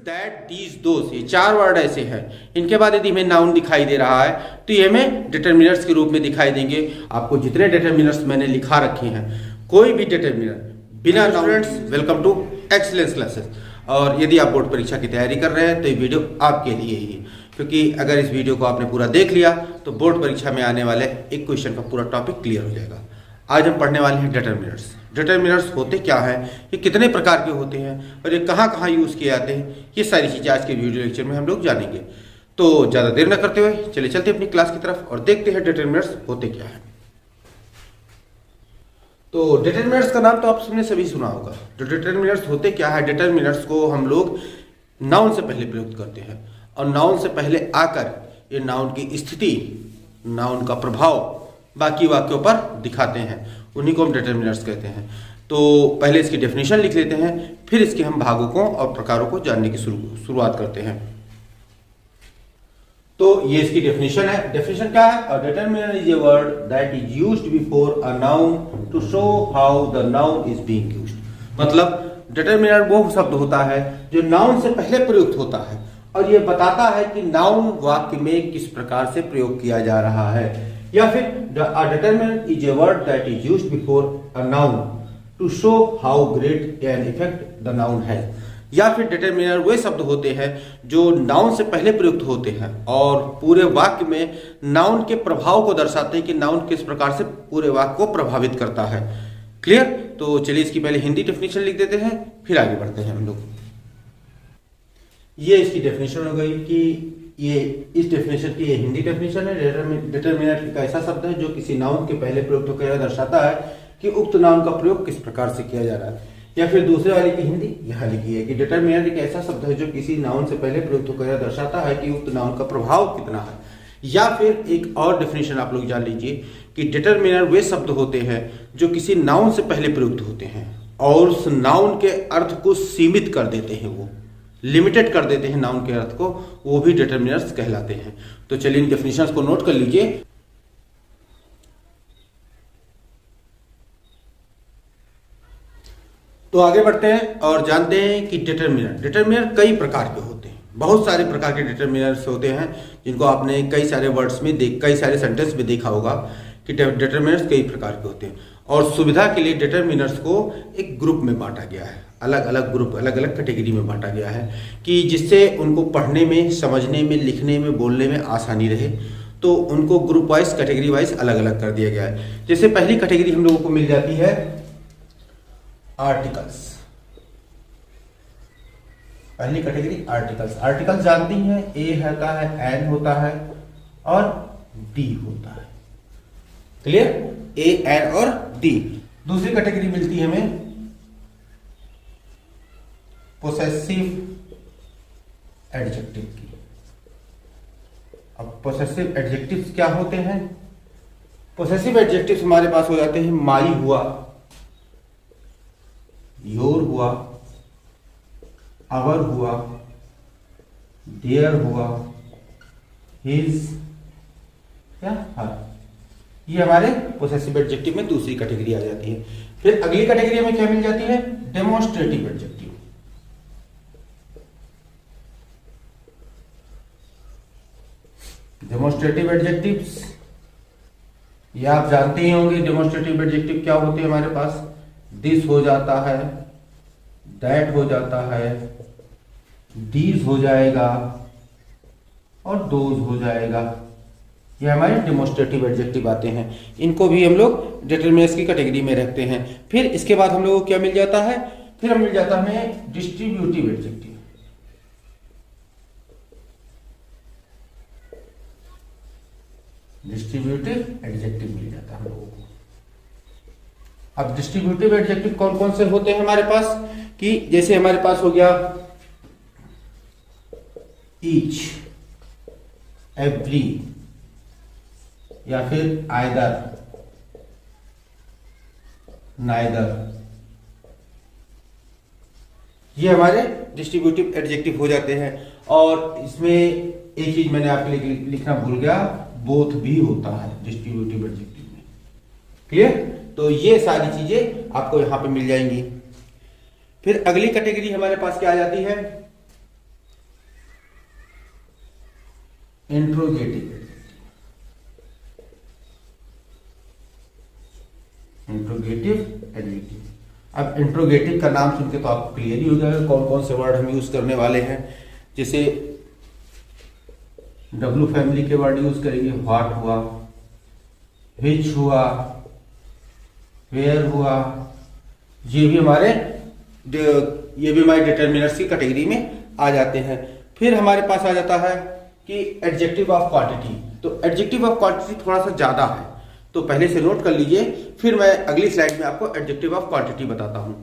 That, these, दोस, ये 4 word ऐसे हैं। इनके बाद यदि हमें नाउन दिखाई दे रहा है तो ये हमें डिटरमिनर्स के रूप में दिखाई देंगे। आपको जितने डिटरमिनर्स मैंने लिखा रखे हैं, कोई भी डिटरमिनर बिना noun. Welcome to excellence classes. और यदि आप बोर्ड परीक्षा की तैयारी कर रहे हैं तो ये वीडियो आपके लिए ही है, क्योंकि अगर इस वीडियो को आपने पूरा देख लिया तो बोर्ड परीक्षा में आने वाले एक क्वेश्चन का पूरा टॉपिक क्लियर हो जाएगा। आज हम पढ़ने वाले हैं डिटरमिनर्स। डिटरमिनर्स होते क्या हैं, ये कितने प्रकार के होते हैं और ये कहाँ कहाँ यूज़ किए जाते हैं, ये सारी चीज़ें आज के वीडियो लेक्चर में हम लोग जानेंगे। तो ज़्यादा देर न करते हुए चलिए चलते अपनी क्लास की तरफ और देखते हैं डिटरमिनर्स होते क्या हैं। तो डिटरमिनर्स का नाम तो आप सबने सभी सुना होगा। तो डिटरमिनर्स होते क्या है, डिटरमिनर्स को हम लोग नाउन से पहले प्रयुक्त करते हैं और नाउन से पहले आकर ये नाउन की स्थिति, नाउन का प्रभाव बाकी वाक्यों पर दिखाते हैं, उन्हीं को हम डिटरमिनर्स कहते हैं। तो पहले इसकी डेफिनेशन लिख लेते हैं, फिर इसके हम भागों और प्रकारों को जानने की शुरुआत करते हैं। तो ये इसकी डेफिनेशन है। डेफिनेशन क्या है? A determiner is a word that is used before a noun to show how the noun is being used. मतलब डिटरमिनर वो शब्द होता है जो नाउन से पहले प्रयुक्त होता है और ये बताता है कि नाउन वाक्य में किस प्रकार से प्रयोग किया जा रहा है। या फिर a determinant is a word that is used before a noun to show how great an effect the noun has। या फिर डिटरमिनर वे शब्द होते हैं जो नाउन से पहले प्रयुक्त होते हैं और पूरे वाक्य में नाउन के प्रभाव को दर्शाते हैं कि नाउन किस प्रकार से पूरे वाक्य को प्रभावित करता है। क्लियर? तो चलिए इसकी पहले हिंदी डेफिनेशन लिख देते हैं, फिर आगे बढ़ते हैं हम लोग। ये इसकी डेफिनेशन हो गई कि ये इस डेफिनेशन की ये हिंदी डेफिनेशन है। डिटरमिनर एक ऐसा शब्द है जो किसी नाउन के पहले प्रयुक्त होकर दर्शाता है कि उक्त नाउन का प्रयोग किस प्रकार से किया जा रहा है। या फिर दूसरे वाले की हिंदी यहाँ लिखी है कि डिटरमिनर एक ऐसा शब्द है जो किसी नाउन से पहले प्रयुक्त होकर दर्शाता है कि उक्त नाउन का प्रभाव कितना है। या फिर एक और डेफिनेशन आप लोग जान लीजिए कि डिटरमिनर वे शब्द होते हैं जो किसी नाउन से पहले प्रयुक्त होते हैं और उस नाउन के अर्थ को सीमित कर देते हैं, वो लिमिटेड कर देते हैं नाउन के अर्थ को, वो भी डिटरमिनर्स कहलाते हैं। तो चलिए इन डेफिनेशंस को नोट कर लीजिए। तो आगे बढ़ते हैं और जानते हैं कि डिटरमिनर कई प्रकार के होते हैं। बहुत सारे प्रकार के डिटरमिनर्स होते हैं जिनको आपने कई सारे वर्ड्स में कई सारे सेंटेंस में देखा होगा कि डिटरमिनर्स कई प्रकार के होते हैं। और सुविधा के लिए डिटरमिनर्स को एक ग्रुप में बांटा गया है, अलग अलग ग्रुप, अलग अलग कैटेगरी में बांटा गया है कि जिससे उनको पढ़ने में, समझने में, लिखने में, बोलने में आसानी रहे। तो उनको ग्रुप वाइज, कैटेगरी वाइज अलग अलग कर दिया गया है। जैसे पहली कैटेगरी हम लोगों को मिल जाती है आर्टिकल्स। पहली कैटेगरी आर्टिकल्स। आर्टिकल्स जानती हैं, ए होता है, एन होता है और डी होता है। क्लियर? ए, एन और डी। दूसरी कैटेगरी मिलती है हमें पोसेसिव एडजेक्टिव की। अब पोसेसिव एडजेक्टिव्स क्या होते हैं? पोसेसिव एडजेक्टिव्स हमारे पास हो जाते हैं माई हुआ, योर हुआ, आवर हुआ, देयर हुआ, हिज या हर। ये हमारे पोसेसिव एडजेक्टिव में दूसरी कैटेगरी आ जाती है। फिर अगली कैटेगरी में क्या मिल जाती है? Demonstrative adjective. डेमोन्स्ट्रेटिव एडजेक्टिव्स ये आप जानते ही होंगे। डेमोन्स्ट्रेटिव एडजेक्टिव क्या होते हैं हमारे पास? दिस हो जाता है, दैट हो जाता है, दीज हो जाएगा और दोज हो जाएगा। ये हमारे डेमोन्स्ट्रेटिव एडजेक्टिव आते हैं। इनको भी हम लोग डिटरमिनर्स की कैटेगरी में रखते हैं। फिर इसके बाद हम लोगों को क्या मिल जाता है? फिर हम मिल जाता है हमें डिस्ट्रीब्यूटिव एडजेक्टिव। डिस्ट्रीब्यूटिव एडजेक्टिव मिल जाता है हम लोगों को। अब डिस्ट्रीब्यूटिव एडजेक्टिव कौन कौन से होते हैं हमारे पास? कि जैसे हमारे पास हो गया ईच, एवरी, या फिर आइदर, नाइदर। ये हमारे डिस्ट्रीब्यूटिव एडजेक्टिव हो जाते हैं। और इसमें एक चीज मैंने आपके लिए लिखना भूल गया, बोथ भी होता है डिस्ट्रीब्यूटिव एडजेक्टिव में। क्लियर? तो ये सारी चीजें आपको यहां पे मिल जाएंगी। फिर अगली कैटेगरी हमारे पास क्या आ जाती है? Interrogative adjective. अब इंट्रोगेटिव का नाम सुन के तो आपको क्लियर ही हो जाएगा कौन कौन से वर्ड हम यूज करने वाले हैं। जैसे डब्लू फैमिली के वर्ड यूज करेंगे, व्हाट हुआ, विच हुआ, वेयर हुआ, ये भी हमारे डिटरमिनर्स की कैटेगरी में आ जाते हैं। फिर हमारे पास आ जाता है कि एडजेक्टिव ऑफ क्वांटिटी। तो एडजेक्टिव ऑफ क्वांटिटी थोड़ा सा ज्यादा है, तो पहले से नोट कर लीजिए, फिर मैं अगली स्लाइड में आपको एडजेक्टिव ऑफ क्वांटिटी बताता हूं।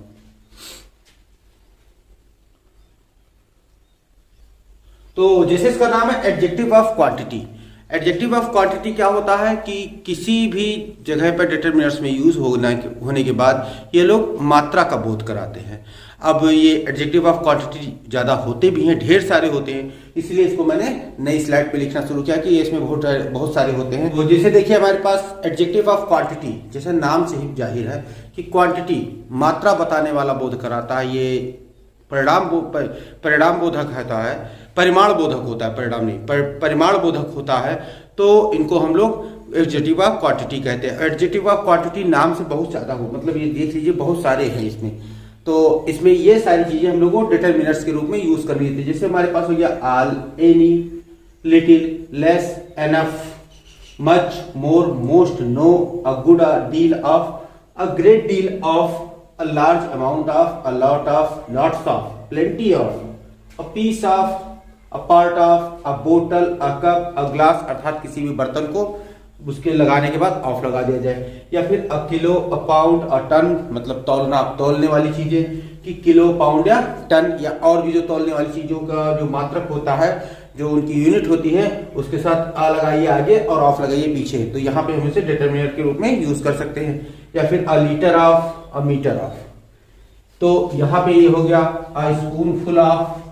तो जैसे इसका नाम है adjective of quantity. Adjective of quantity क्या होता है कि किसी भी जगह पर डिटरमिनर्स में यूज होने के बाद ये लोग मात्रा का बोध कराते हैं। अब ये एडजेक्टिव ऑफ क्वांटिटी ज्यादा होते भी हैं, ढेर सारे होते हैं, इसलिए इसको मैंने नई स्लाइड पे लिखना शुरू किया कि ये इसमें बहुत सारे होते हैं। तो जैसे देखिए हमारे पास एडजेक्टिव ऑफ क्वांटिटी, जैसे नाम से ही जाहिर है कि क्वांटिटी मात्रा बताने वाला बोध कराता है। ये परिणाम बोधक होता है, परिमाण बोधक होता है, परिणाम नहीं परिमाण बोधक होता है। तो इनको हम लोग एडजेक्टिव ऑफ क्वांटिटी कहते हैं। एडजेक्टिव ऑफ क्वांटिटी नाम से बहुत ज्यादा हो, मतलब ये देख लीजिए बहुत सारे हैं इसमें। तो इसमें ये सारी चीजें हम लोगों को डिटरमिनर्स के रूप में यूज करनी थी। जैसे हमारे पास हो गया all, any, little, less, enough, much, more, most, no, a good deal of, a great deal of, a large amount of, a lot of, lots of, plenty of, a piece of, a part of, a bottle, a cup, a glass, अर्थात किसी भी बर्तन को उसके लगाने के बाद of लगा दिया जाए। या फिर a kilo, a pound, a ton, मतलब तोलने वाली चीजें कि किलो, पाउंड या टन, या और भी जो तोलने वाली चीजों का जो मात्रक होता है, जो उनकी यूनिट होती है, उसके साथ आ लगाइए आगे और ऑफ लगाइए पीछे। तो यहाँ पे हम इसे डिटरमिनर के रूप में यूज कर सकते हैं। या फिर a litre of, a metre of. तो यहाँ पे ये हो गया a spoonful of,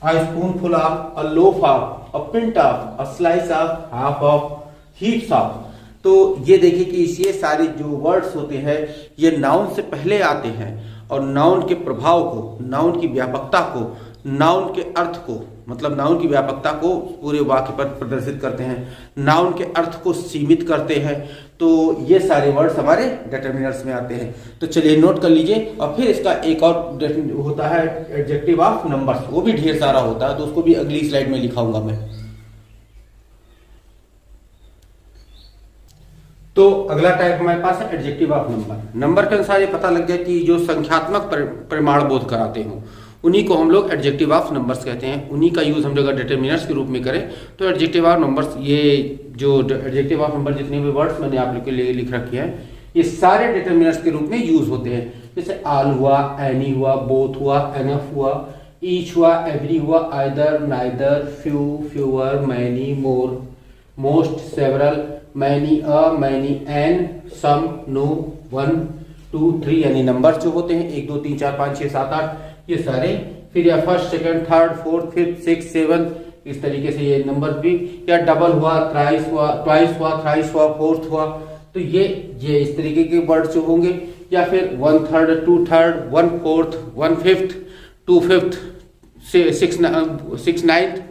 a spoonful of, a loaf of, a pint of, a slice of, half of, heaps of. तो ये देखिए कि ये सारे जो वर्ड्स होते हैं ये नाउन से पहले आते हैं और नाउन के प्रभाव को, नाउन की व्यापकता को, नाउन के अर्थ को, मतलब नाउन की व्यापकता को पूरे वाक्य पर प्रदर्शित करते हैं, नाउन के अर्थ को सीमित करते हैं। तो ये सारे वर्ड्स हमारे डिटरमिनर्स में आते हैं। तो चलिए नोट कर लीजिए। और फिर इसका एक और होता है एडजेक्टिव ऑफ नंबर्स, वो भी ढेर सारा होता है, तो उसको भी अगली स्लाइड में लिखाऊंगा मैं। तो अगला टाइप हमारे पास है एडजेक्टिव ऑफ नंबर। नंबर के अनुसार ये पता लग गया कि जो संख्यात्मक परिमाण बोध कराते हो उन्हीं को हम लोग एडजेक्टिव ऑफ नंबर्स कहते हैं। उन्हीं का यूज हम लोग डिटरमिनर्स के रूप में करें तो एडजेक्टिव ऑफ नंबर्स, ये जो एडजेक्टिव ऑफ नंबर जितने भी वर्ड्स मैंने आप लोग के लिए लिख रखे हैं ये सारे डिटरमिनर्स के रूप में यूज होते हैं। जैसे ऑल हुआ, एनी हुआ, बोथ हुआ, एनफ हुआ, ईच हुआ, एवरी हुआ, either, neither, few, fewer, many, more, most, several, many, many, an, some, no, 1, 2, 3 यानी नंबर जो होते हैं 1 2 3 4 5 6 7 8 ये सारे। फिर या first, second, third, fourth, fifth, six, seven, इस तरीके से ये नंबर भी। या डबल हुआ, थ्राइस हुआ, ट्वाइस हुआ, थ्राइस हुआ, फोर्थ हुआ। तो ये इस तरीके के वर्ड्स जो होंगे। या फिर 1/3, 2/3, 1/4, 1/5, 2/5, 6/9।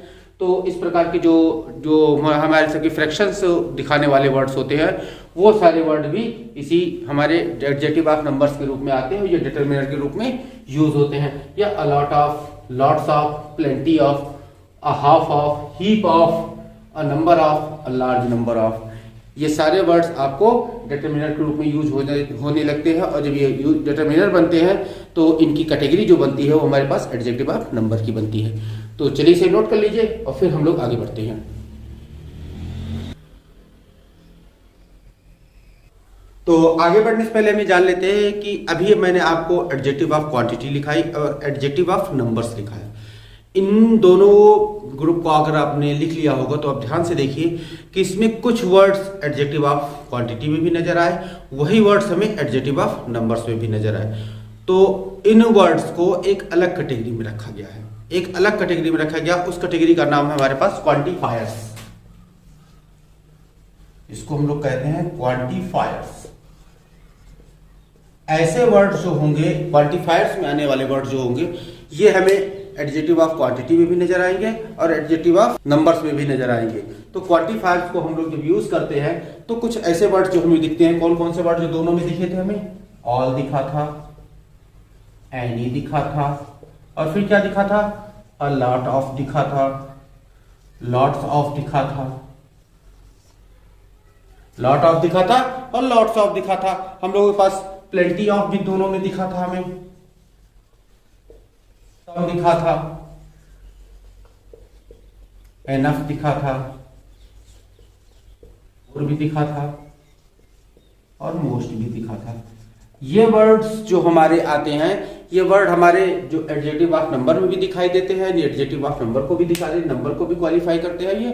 तो इस प्रकार के जो हमारे सबके फ्रैक्शंस दिखाने वाले वर्ड्स होते हैं वो सारे वर्ड भी इसी हमारे एडजेक्टिव ऑफ नंबर्स के रूप में आते हैं, ये डिटरमिनर के रूप में यूज होते हैं। या a lot of, lots of, plenty of, a half of, heap of, a number of, a large number of. ये सारे वर्ड्स आपको डिटरमिनर के रूप में यूज होने लगते हैं और जब ये डिटरमिनर बनते हैं तो इनकी कैटेगरी जो बनती है वो हमारे पास एडजेक्टिव ऑफ नंबर की बनती है। तो चलिए इसे नोट कर लीजिए और फिर हम लोग आगे बढ़ते हैं। तो आगे बढ़ने से पहले हम जान लेते हैं कि अभी मैंने आपको एडजेक्टिव ऑफ क्वांटिटी लिखाई और एडजेक्टिव ऑफ नंबर्स लिखा है। इन दोनों ग्रुप को अगर आपने लिख लिया होगा तो आप ध्यान से देखिए कि इसमें कुछ वर्ड्स एडजेक्टिव ऑफ क्वांटिटी में भी नजर आए, वही वर्ड्स हमें एडजेक्टिव ऑफ नंबर्स में भी नजर आए। तो इन वर्ड्स को एक अलग कैटेगरी में रखा गया है, एक अलग कैटेगरी में रखा गया। उस कैटेगरी का नाम है हमारे पास क्वांटिफायर्स। इसको हम लोग कहते हैं क्वांटिफायर्स। ऐसे वर्ड जो होंगे क्वांटिफायर्स में आने वाले वर्ड जो होंगे ये हमें एडजेक्टिव ऑफ क्वांटिटी में भी नजर आएंगे और एडजेक्टिव ऑफ नंबर्स में भी नजर आएंगे। तो क्वांटिफायर्स को हम लोग जब यूज करते हैं तो कुछ ऐसे वर्ड जो हमें दिखते हैं, कौन कौन से वर्ड जो दोनों में दिखे थे हमें, ऑल दिखा था, एनी दिखा था, और फिर क्या दिखा था, अ लॉट ऑफ दिखा था, लॉट्स ऑफ दिखा था, लॉट ऑफ दिखा था और लॉट्स ऑफ दिखा था। हम लोगों के पास प्लेंटी ऑफ भी दोनों में दिखा था, हमें सब दिखा था, एनफ दिखा था, और भी दिखा था, और मोस्ट भी दिखा था। ये वर्ड्स जो हमारे आते हैं, ये वर्ड हमारे जो एडजेक्टिव ऑफ नंबर में भी दिखाई देते हैं, एडजेक्टिव ऑफ नंबर को भी दिखा देते, नंबर को भी क्वालिफाई करते हैं, ये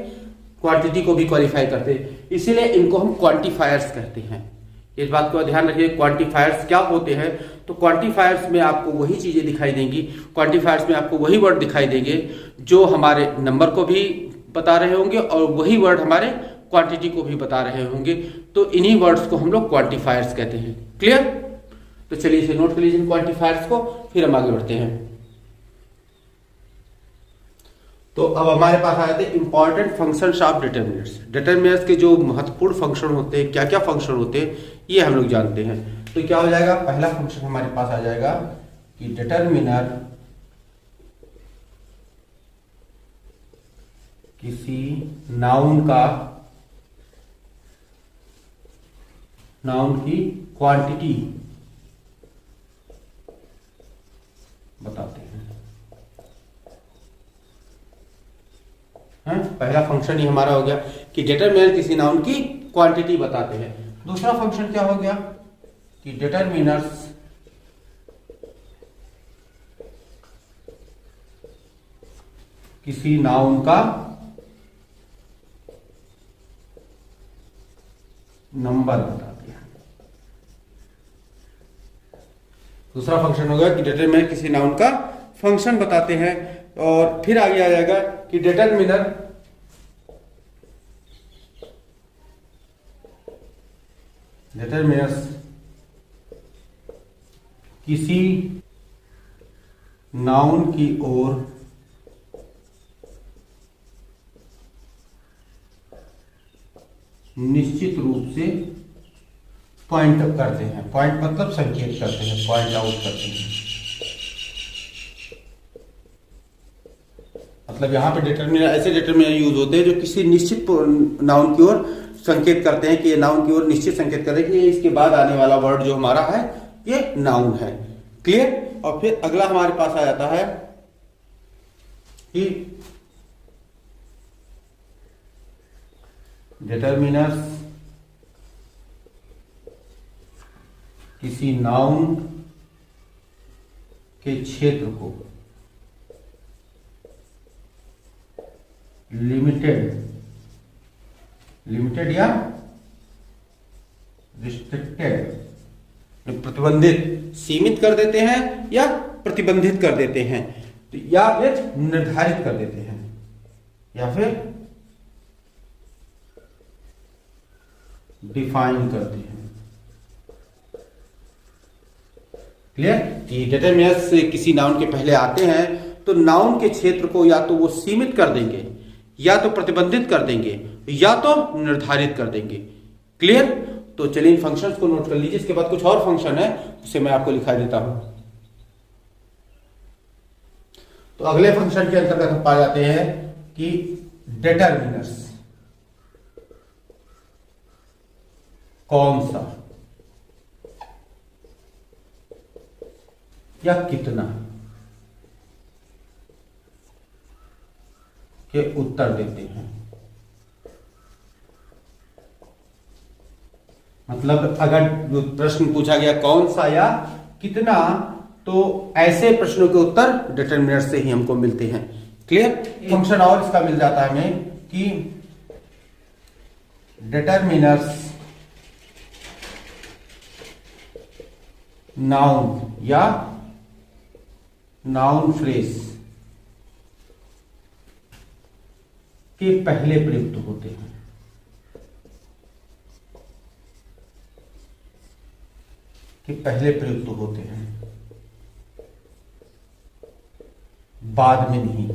क्वांटिटी को भी क्वालिफाई करते हैं, इसीलिए इनको हम क्वांटिफायर्स कहते हैं। इस बात को ध्यान रखिए, क्वांटिफायर्स क्या होते हैं। तो क्वांटिफायर्स में आपको वही चीजें दिखाई देंगी, क्वांटिफायर्स में आपको वही वर्ड दिखाई देंगे जो हमारे नंबर को भी बता रहे होंगे और वही वर्ड हमारे क्वांटिटी को भी बता रहे होंगे। तो इन्हीं वर्ड्स को हम लोग क्वांटिफायर्स कहते हैं। क्लियर? तो चलिए इसे नोट कर लीजिए क्वांटिफायर्स को, फिर हम आगे बढ़ते हैं। तो अब हमारे पास आ जाते हैं important functions of determiners. Determiners के जो महत्वपूर्ण फंक्शन होते हैं, क्या क्या फंक्शन होते हैं, ये हम लोग जानते हैं। तो क्या हो जाएगा, पहला फंक्शन हमारे पास आ जाएगा कि डिटरमिनर किसी नाउन की क्वांटिटी बताते हैं। पहला फंक्शन ही हमारा हो गया कि डिटरमिनर किसी नाउन की क्वांटिटी बताते हैं। दूसरा फंक्शन क्या हो गया कि डिटरमिनर्स किसी नाउन का नंबर बताते हैं। दूसरा फंक्शन हो गया कि डिटरमिनर किसी नाउन का फंक्शन बताते हैं। और फिर आगे आ जाएगा कि डिटरमिनर डिटरमिनर्स किसी नाउन की ओर निश्चित रूप से पॉइंट अप करते हैं। पॉइंट मतलब संकेत करते हैं, पॉइंट आउट करते हैं। मतलब यहां पे डिटरमिनर, ऐसे डिटरमिनर यूज होते हैं जो किसी निश्चित नाउन की ओर संकेत करते हैं कि ये नाउन की ओर निश्चित संकेत करें कि इसके बाद आने वाला वर्ड जो हमारा है ये नाउन है। क्लियर? और फिर अगला हमारे पास आ जाता है कि डिटरमिनर्स किसी नाउन के क्षेत्र को लिमिटेड या रिस्ट्रिक्टेड, प्रतिबंधित, सीमित कर देते हैं या प्रतिबंधित कर देते हैं, तो या फिर निर्धारित कर देते हैं या फिर डिफाइन करते हैं। क्लियर? कि डिटरमिनर्स किसी नाउन के पहले आते हैं तो नाउन के क्षेत्र को या तो वो सीमित कर देंगे, या तो प्रतिबंधित कर देंगे, या तो निर्धारित कर देंगे। क्लियर? तो चलिए इन फंक्शंस को नोट कर लीजिए। इसके बाद कुछ और फंक्शन है उसे मैं आपको लिखा देता हूं। तो अगले फंक्शन के अंतर्गत हम पा जाते हैं कि डिटरमिनर्स कौन सा या कितना के उत्तर देते हैं। मतलब अगर प्रश्न पूछा गया कौन सा या कितना, तो ऐसे प्रश्नों के उत्तर डिटरमिनर से ही हमको मिलते हैं। क्लियर? फंक्शन और इसका मिल जाता है हमें कि डिटरमिनर्स नाउन या नाउन फ्रेज के पहले प्रयुक्त होते हैं। बाद में नहीं।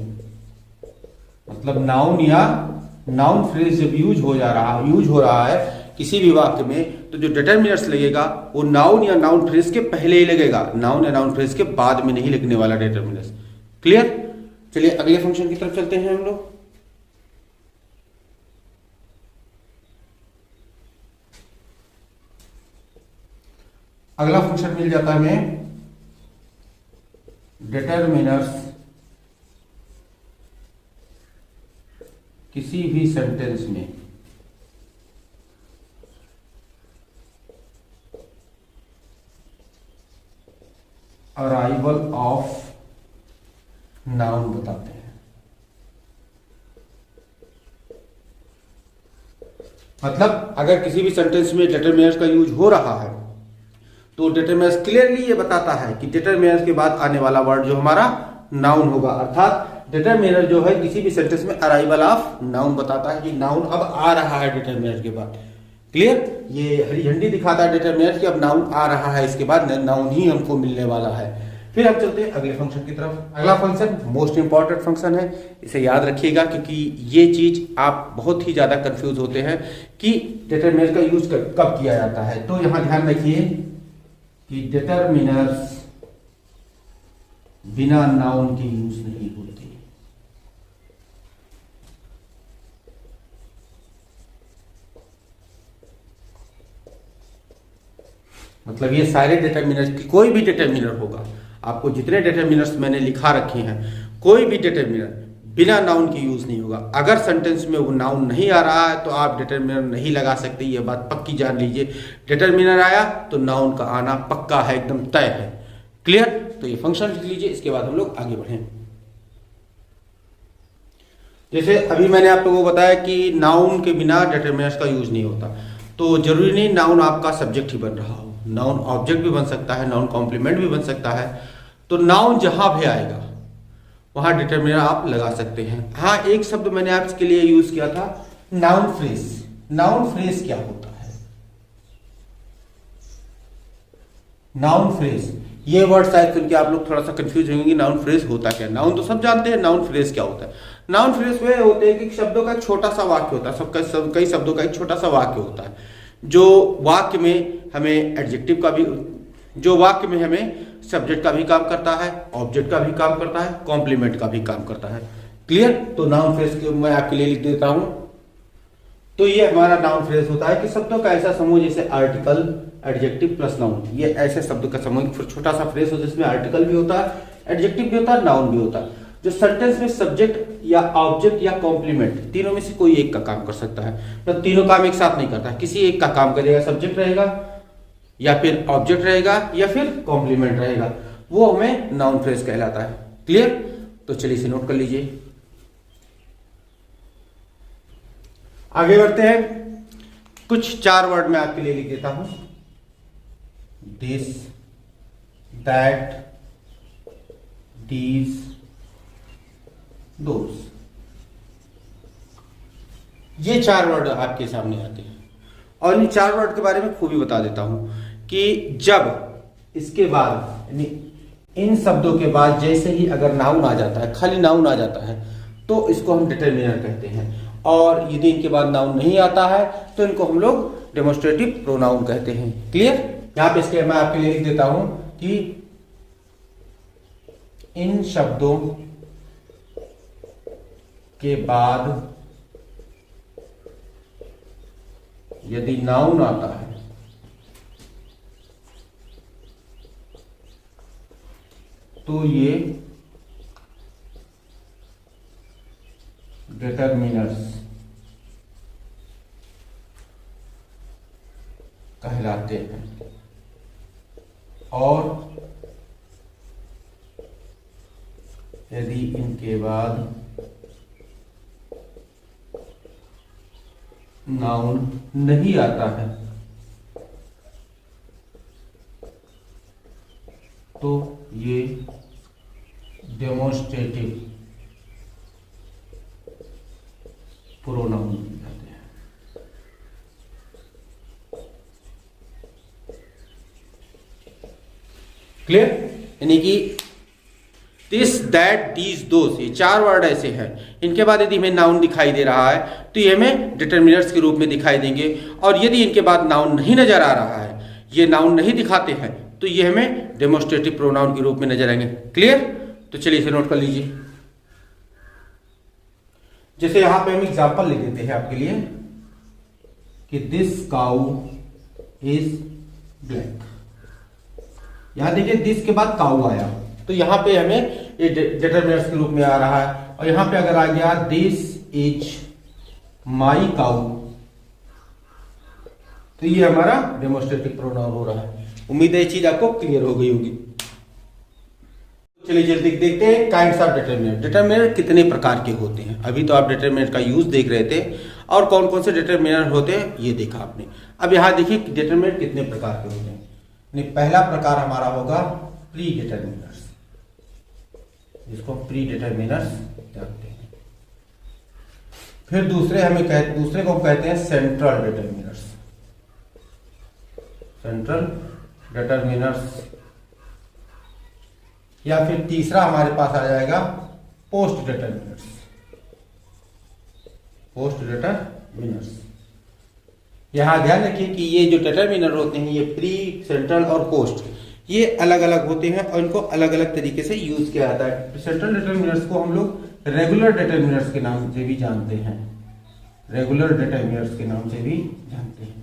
मतलब नाउन या नाउन फ्रेज जब यूज हो रहा है किसी भी वाक्य में, तो जो डिटरमिनर्स लगेगा वो नाउन या नाउन फ्रेज के पहले ही लगेगा, नाउन या नाउन फ्रेज के बाद में नहीं लगने वाला डिटरमिनर्स। क्लियर? चलिए अगले फंक्शन की तरफ चलते हैं हम लोग। अगला फंक्शन मिल जाता है हमें डिटरमिनर्स किसी भी सेंटेंस में अराइवल ऑफ नाउन बताते हैं। मतलब अगर किसी भी सेंटेंस में डिटरमिनर्स का यूज हो रहा है तो डिटरमिनर्स क्लियरली ये बताता है कि डिटरमिनर्स के बाद आने वाला वर्ड जो हमारा नाउन होगा। अर्थात डिटरमिनर जो है किसी भी सेंटेंस में अराइवल ऑफ नाउन बताता है कि नाउन अब आ रहा है डिटरमिनर के बाद। क्लियर? ये हरी झंडी दिखाता है डिटरमिनर कि अब नाउन आ रहा है, इसके बाद नाउन ही हमको मिलने वाला है। फिर हम चलते हैं अगले फंक्शन की तरफ। अगला फंक्शन मोस्ट इंपॉर्टेंट फंक्शन है, इसे याद रखिएगा क्योंकि ये चीज आप बहुत ही ज्यादा कंफ्यूज होते हैं कि डिटरमिनर का यूज कब किया जाता है। तो यहां ध्यान रखिए कि डिटरमिनर्स बिना नाउन के यूज नहीं होते। मतलब ये सारे डिटरमिनर्स, कोई भी डिटरमिनर होगा, आपको जितने डिटरमिनर्स मैंने लिखा रखे हैं, कोई भी डिटरमिनर बिना नाउन के यूज नहीं होगा। अगर सेंटेंस में वो नाउन नहीं आ रहा है तो आप डिटरमिनर नहीं लगा सकते, ये बात पक्की जान लीजिए। डिटरमिनर आया तो नाउन का आना पक्का है, एकदम तय है। क्लियर? तो ये फंक्शन लिख लीजिए, इसके बाद हम लोग आगे बढ़ें। जैसे अभी मैंने आप लोगों को बताया कि नाउन के बिना डिटरमिनर्स का यूज नहीं होता, तो जरूरी नहीं नाउन आपका सब्जेक्ट ही बन रहा हो, नाउन ऑब्जेक्ट भी बन सकता है, नाउन कॉम्प्लीमेंट भी बन सकता है। तो नाउन जहां भी आएगा वहां डिटरमिनर आप लगा सकते हैं। हाँ, एक शब्द मैंने आपके लिए यूज किया था, नाउन फ्रेज। नाउन फ्रेज क्या होता है? नाउन फ्रेज, ये वर्ड शायद सुन के आप लोग थोड़ा सा कंफ्यूज होंगे, नाउन फ्रेज होता क्या? नाउन तो सब जानते हैं, नाउन फ्रेज क्या होता है? नाउन फ्रेज वे होते हैं कि शब्दों का एक छोटा सा वाक्य होता है, कई शब्दों का एक छोटा सा वाक्य होता है, जो वाक्य में हमें एडजेक्टिव का भी, जो वाक्य में हमें सब्जेक्ट का भी काम करता है, ऑब्जेक्ट का भी काम करता है, कॉम्प्लीमेंट का भी काम करता है। क्लियर? तो नाउन फ्रेज मैं आपके लिए लिख देता हूं। तो ये हमारा नाउन फ्रेज होता है कि शब्दों का ऐसा समूह जैसे आर्टिकल, एडजेक्टिव प्लस नाउन, ये ऐसे शब्दों का समूह, फिर छोटा सा फ्रेज हो जिसमें आर्टिकल भी होता है, एडजेक्टिव भी होता है, नाउन भी होता है, जो सेंटेंस में सब्जेक्ट या ऑब्जेक्ट या कॉम्प्लीमेंट तीनों में से कोई एक का काम कर सकता है। तो तीनों काम एक साथ नहीं करता, किसी एक का काम करेगा, सब्जेक्ट रहेगा या फिर ऑब्जेक्ट रहेगा या फिर कॉम्प्लीमेंट रहेगा, वो हमें नाउन फ्रेज कहलाता है। क्लियर? तो चलिए इसे नोट कर लीजिए। आगे बढ़ते हैं, कुछ 4 वर्ड मैं आपके लिए लिख देता हूं। दिस, दैट, दीज, दोस, ये 4 वर्ड आपके सामने आते हैं। और इन 4 वर्ड के बारे में खूबी बता देता हूं कि जब इसके बाद इन शब्दों के बाद जैसे ही अगर नाउन आ जाता है, खाली नाउन आ जाता है, तो इसको हम डिटरमिनर कहते हैं। और यदि इनके बाद नाउन नहीं आता है तो इनको हम लोग डेमोन्स्ट्रेटिव प्रोनाउन कहते हैं। क्लियर? यहां पे इसके मैं आपके लिए लिख देता हूं कि इन शब्दों के बाद यदि नाउन आता है तो ये डिटरमिनर्स कहलाते हैं। और यदि इनके बाद नाउन नहीं आता है तो ये डेमोन्स्ट्रेटिव प्रोनाउन कहते हैं। क्लियर? यानी कि दिस दैट दीज दोस, ये 4 वर्ड ऐसे हैं। इनके बाद यदि हमें नाउन दिखाई दे रहा है तो ये हमें डिटरमिनर्स के रूप में दिखाई देंगे, और यदि इनके बाद नाउन नहीं नजर आ रहा है, ये नाउन नहीं दिखाते हैं, तो ये हमें डेमोस्ट्रेटिव प्रोनाउन के रूप में नजर आएंगे। क्लियर? तो चलिए इसे नोट कर लीजिए। जैसे यहां पे हम एग्जांपल लिख देते हैं आपके लिए कि दिस काउ इज ब्लैक। यहां देखिए दिस के बाद काउ आया, तो यहां पे हमें ये डिटरमिनर्स के रूप में आ रहा है। और यहां पे अगर आ गया दिस इज माई काउ, तो ये हमारा डेमोस्ट्रेटिव प्रोनाउन हो रहा है। उम्मीद है ये चीज आपको क्लियर हो गई होगी। चलिए जल्दी देखते हैं काइंड्स ऑफ डिटरमिनर। डिटरमिनर कितने प्रकार के होते हैं? अभी तो आप डिटरमिनर का यूज देख रहे थे, और कौन कौन से डिटरमिनर होते हैं ये देखा आपने। अब यहां देखिए डिटरमिनर कितने प्रकार के होते हैं। पहला प्रकार हमारा होगा प्री डिटरमिनर्स, जिसको प्री डिटरमिनर्स कहते हैं। फिर दूसरे को कहते हैं सेंट्रल डिटरमिनर्स, सेंट्रल डिटरमिनर्स। या फिर तीसरा हमारे पास आ जाएगा पोस्ट डिटरमिनर्स, पोस्ट डिटरमिनर्स। यहां ध्यान रखिए कि ये जो डिटरमिनर होते हैं, ये प्री, सेंट्रल और पोस्ट, ये अलग अलग होते हैं और इनको अलग अलग तरीके से यूज किया जाता है। सेंट्रल डिटरमिनर्स को हम लोग रेगुलर डिटरमिनर्स के नाम से भी जानते हैं, रेगुलर डिटरमिनर्स के नाम से भी जानते हैं।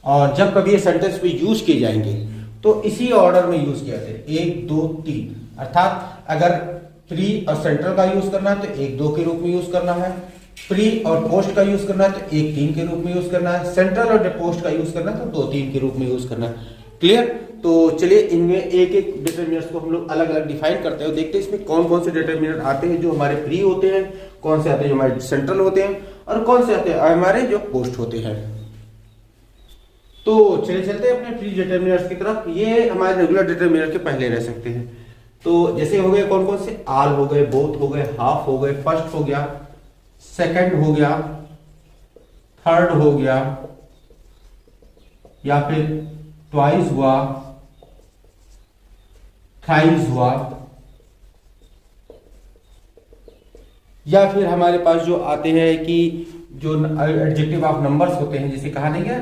और जब कभी ये सेंटेंस में यूज किए जाएंगे तो इसी ऑर्डर में यूज किया जाते हैं, 1 2 3। अर्थात अगर प्री और सेंट्रल का यूज करना है तो 1 2 के रूप में यूज करना है, प्री और पोस्ट का यूज करना है तो 1 3 के रूप में यूज करना है, सेंट्रल और पोस्ट का यूज करना है तो 2 3 के रूप में यूज करना है। क्लियर? तो चलिए इनमें एक एक डिटरमिनर्स को हम लोग अलग अलग डिफाइन करते हैं, देखते हैं इसमें कौन कौन से डिटरमिनर आते हैं जो हमारे प्री होते हैं, कौन से आते हैं जो हमारे सेंट्रल होते हैं, और कौन से आते हैं हमारे जो पोस्ट होते हैं। तो चलिए चलते हैं अपने प्री डिटरमिनर्स की तरफ। ये हमारे रेगुलर डिटरमिनर के पहले रह सकते हैं। तो जैसे हो गए कौन कौन से, आल हो गए, बोथ हो गए, हाफ हो गए, फर्स्ट हो गया, सेकंड हो गया, थर्ड हो गया, या फिर ट्वाइस हुआ, थ्राइस हुआ, या फिर हमारे पास जो आते हैं कि जो एडजेक्टिव ऑफ नंबर्स होते हैं, जिसे कहा नहीं गया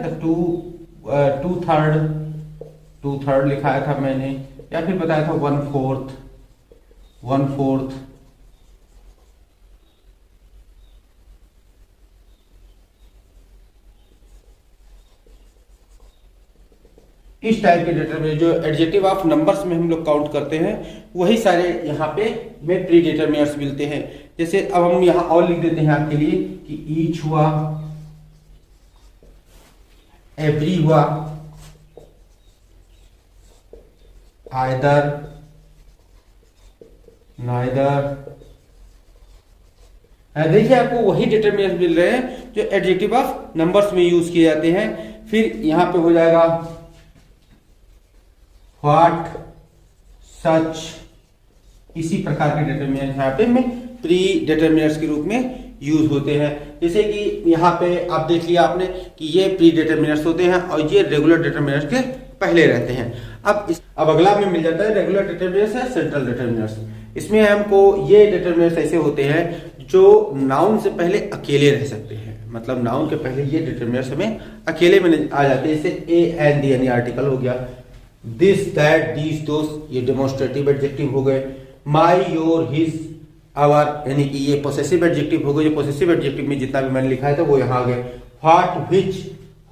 टू थर्ड लिखाया था मैंने, या फिर बताया था 1/4 इस टाइप के डिटरमिनर जो एडजेक्टिव ऑफ नंबर्स में हम लोग काउंट करते हैं, वही सारे यहाँ पे में प्री डिटरमिनर्स मिलते हैं। जैसे अब हम यहाँ और लिख देते हैं आपके लिए कि ईच हुआ, एवरी हुआ, आइदर, नाइदर। देखिए आपको वही डिटरमिनर्स मिल रहे हैं जो एडजेक्टिव ऑफ नंबर्स में यूज किए जाते हैं। फिर यहां पे हो जाएगा व्हाट, सच, इसी प्रकार के डिटरमिनर यहाँ पे में प्री डिटरमिनर्स के रूप में यूज होते हैं। जैसे कि यहाँ पे आप देख लिया आपने कि ये प्री डिटरमिनर्स होते हैं और ये रेगुलर डिटरमिनर्स के पहले रहते हैं। अब अगला में मिल जाता है रेगुलर डिटरमिनर्स है सेंट्रल डिटरमिनर्स। इसमें हमको ये डिटरमिनर्स ऐसे होते हैं जो नाउन से पहले अकेले रह सकते हैं, मतलब नाउन के पहले ये डिटरमिनर्स हमें अकेले में आ जाते हैं। जैसे ए एंड दी यानी आर्टिकल हो गया, दिस दैट दीज दोस ये डेमोन्स्ट्रेटिव एडजेक्टिव हो गए, माई योर हिज आवर यानी कि ये पोसेसिव एडजेक्टिव हो गए, जो पोसेसिव एडजेक्टिव में जितना भी मैंने लिखा है था वो यहाँ आ गए, व्हाट, व्हिच,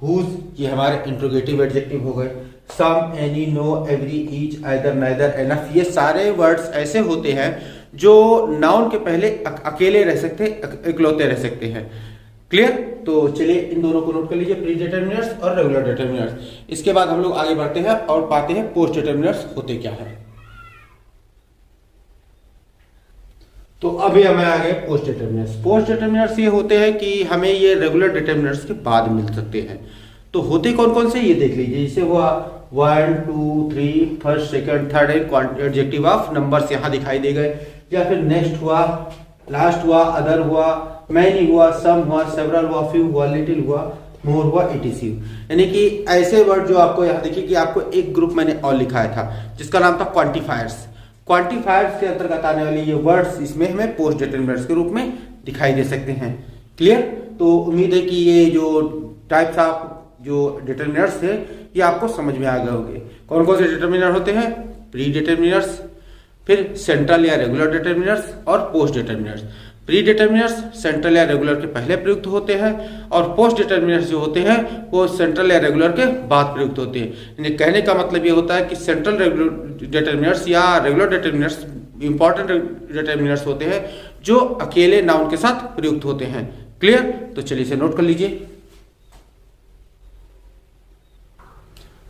हुज ये हमारे इंट्रोगेटिव एडजेक्टिव हो गए, some, any, no, every, each, either, neither, enough ये सारे वर्ड्स ऐसे होते हैं जो नाउन के पहले अकेले रह सकते हैं, इकलौते रह सकते हैं। क्लियर? तो चलिए इन दोनों को नोट कर लीजिए, प्री डिटरमिनर्स और रेगुलर डिटरमिनर्स। इसके बाद हम लोग आगे बढ़ते हैं और पाते हैं पोस्ट डिटरमिनर्स होते क्या है। तो अभी हमें आ गए पोस्ट डिटरमिनर्स। पोस्ट डिटरमिनर्स ये होते हैं कि हमें ये रेगुलर डिटरमिनर्स के बाद मिल सकते हैं। तो होते कौन कौन से ये देख लीजिए। जैसे हुआ 1 2 3 first second third adjective of numbers यहाँ दिखाई दे गए, या फिर नेक्स्ट हुआ, लास्ट हुआ, अदर हुआ, मैनी हुआ, सम हुआ, सेवरल हुआ, फ्यू हुआ, लिटिल हुआ, मोर हुआ, इटीसी। यानी कि ऐसे वर्ड जो आपको यहाँ देखिए कि आपको एक ग्रुप मैंने और लिखाया था जिसका नाम था क्वांटिफायर्स। क्वांटिफायर्स के अंतर्गत आने वाली ये वर्ड्स इसमें हमें पोस्ट डिटरमिनर्स के रूप में दिखाई दे सकते हैं। क्लियर? तो उम्मीद है कि ये जो टाइप्स ऑफ जो डिटरमिनर्स है ये आपको समझ में आ गए होंगे। कौन कौन से डिटरमिनर होते हैं? प्री डिटरमिनर्स, फिर सेंट्रल या रेगुलर डिटरमिनर्स और post determiners. Pre determiners central या रेगुलर के पहले प्रयुक्त होते हैं और पोस्ट डिटरमिनर्स जो होते हैं वो सेंट्रल या रेगुलर के बाद प्रयुक्त होते हैं। यानी कहने का मतलब ये होता है कि सेंट्रल डिटरमिनर्स या रेगुलर डिटरमिनर्स इंपॉर्टेंट डिटरमिनर्स होते हैं जो अकेले नाउन के साथ प्रयुक्त होते हैं। क्लियर? तो चलिए इसे नोट कर लीजिए।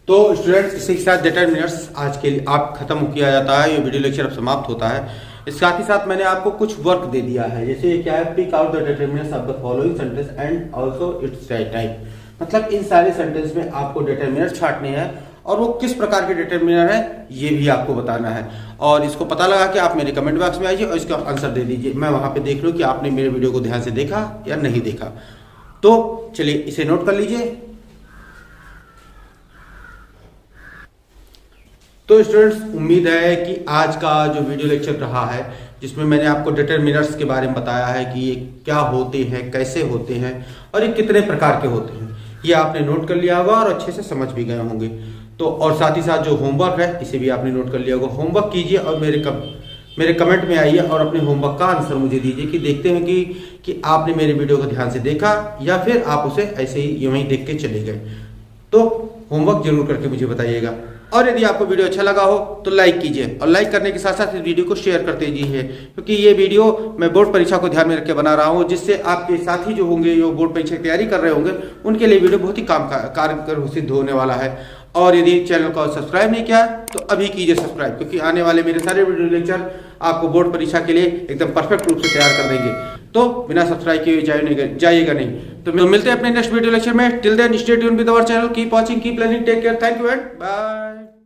तो स्टूडेंट्स इसी के साथ डिटरमिनर्स आज के लिए आप खत्म किया जाता है, ये वीडियो लेक्चर अब समाप्त होता है। इसके साथ ही साथ मैंने आपको कुछ वर्क दे दिया है, जैसे क्या है, pick out the determiners of the following sentence and also its type. मतलब इन सारे सेंटेंस में आपको डिटरमिनर छांटने हैं और वो किस प्रकार के डिटरमिनर है ये भी आपको बताना है। और इसको पता लगा कि आप मेरे कमेंट बॉक्स में आइए और इसका आंसर दे दीजिए। मैं वहां पे देख लूं कि आपने मेरे वीडियो को ध्यान से देखा या नहीं देखा। तो चलिए इसे नोट कर लीजिए। तो स्टूडेंट्स उम्मीद है कि आज का जो वीडियो लेक्चर रहा है जिसमें मैंने आपको डिटरमिनर्स के बारे में बताया है कि ये क्या होते हैं, कैसे होते हैं और ये कितने प्रकार के होते हैं, ये आपने नोट कर लिया होगा और अच्छे से समझ भी गए होंगे। तो और साथ ही साथ जो होमवर्क है इसे भी आपने नोट कर लिया होगा। होमवर्क कीजिए और मेरे कमेंट में आइए और अपने होमवर्क का आंसर मुझे दीजिए कि देखते हैं कि आपने मेरे वीडियो को ध्यान से देखा या फिर आप उसे ऐसे ही यूं ही देख के चले गए। तो होमवर्क जरूर करके मुझे बताइएगा। और यदि आपको वीडियो अच्छा लगा हो तो लाइक कीजिए और लाइक करने के साथ साथ इस वीडियो को शेयर करते दीजिए, क्योंकि ये वीडियो मैं बोर्ड परीक्षा को ध्यान में रख के बना रहा हूँ, जिससे आपके साथी जो होंगे जो बोर्ड परीक्षा की तैयारी कर रहे होंगे उनके लिए वीडियो बहुत ही कारगर सिद्ध होने वाला है। और यदि चैनल को सब्सक्राइब नहीं किया तो अभी कीजिए सब्सक्राइब, क्योंकि आने वाले मेरे सारे वीडियो लेक्चर आपको बोर्ड परीक्षा के लिए एकदम परफेक्ट रूप से तैयार कर देंगे। तो बिना सब्सक्राइब किए जाइएगा नहीं। तो मिलते हैं अपने नेक्स्ट वीडियो लेक्चर में। Till then stay tuned with our channel, keep watching, keep learning, take care, thank you and bye.